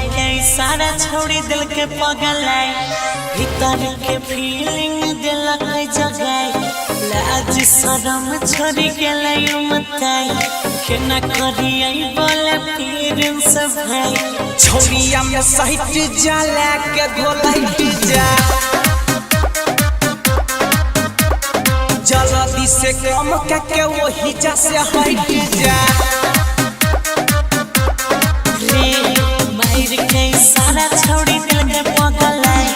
छोड़ी दिल के पगलाई भीतर के फीलिंग दिल के जगाई लाज शरम छोड़ी गेलै उमताई केना करियै बोले फिर सब भाई छोरिया में सहित जाला के धोलाई जा जल्दी से कम के वही जा से हट जा सारा छोड़ी दिल के पगलाई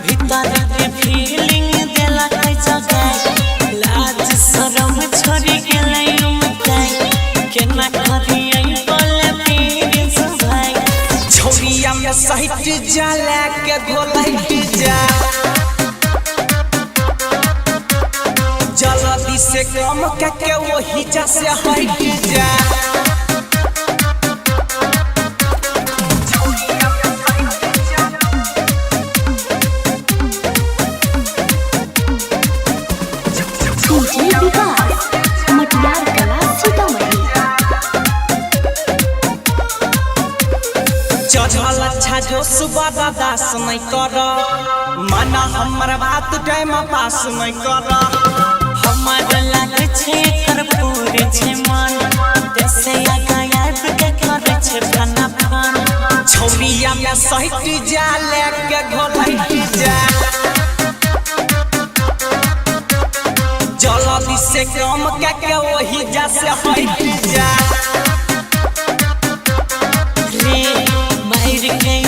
भीतर के फीलिंग दिल के जगाई लाज शरम छोड़ी गेलै उमताई केना करियै बोले फिर सब भाई छोरिया में सहित जाला के धोलाई जा जल्दी से कम के वही जा से हट जा चढ़ल अच्छा जो सुबह दास नहीं कर माना हमर बात टाइम पास नहीं कर हमर लागे छे कर्पूर छे मन देसे गायब के करे छे बना फन छोरिया में सहित जाले के घोलाई जा जल्दी से कम के वही जा से हट जा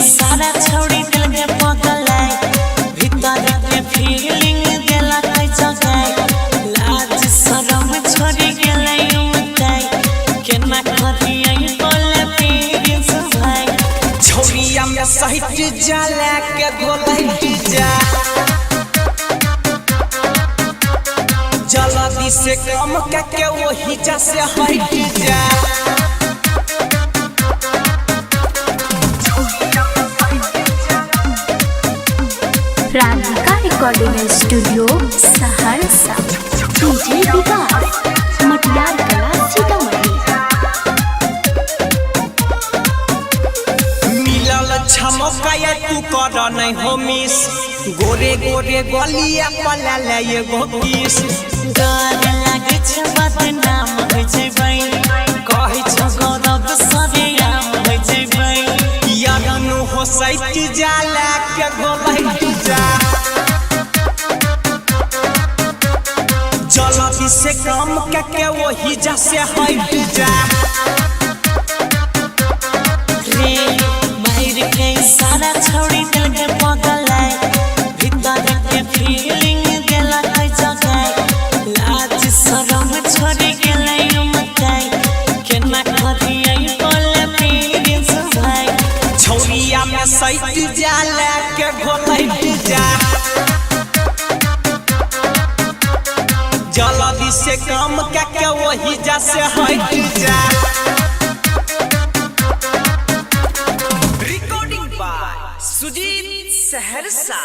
सारा छोड़ी दिल के पगलाई भीतर के फीलिंग दिल के जगाई लाज शरम छोड़ी गेलै उमताई केना करियै बोले फिर सब भाई छोरिया में सहित जाला के घोलाई जा जल्दी से कम के वही जा से हट जा Radhika recording studio Saharsa DJ Vikas Matiyar Kala Sitamarhi मिलल छमका या तू कर नहीं हो मिस गोरे गोरे गलिया पला ले एगो किस डर लागे छे बदनाम होय जेबै कहै छ गौरव सरे राम होय जेबै यारनु हो सहित जाला के घोलाई जा जल्दी से कम के वही जा से हट जा सारा छोड़ी दिल के पगलाई भीतर के फीलिंग दिल के जगाई लाज शरम छोड़ी गेलै उमताई केना करियै बोले फिर सब भाई छोरिया में सहित जाला के घोलाई जा जल्दी से कम के वही जा से हट जा रिकॉर्डिंग बाय सुजीत सहरसा।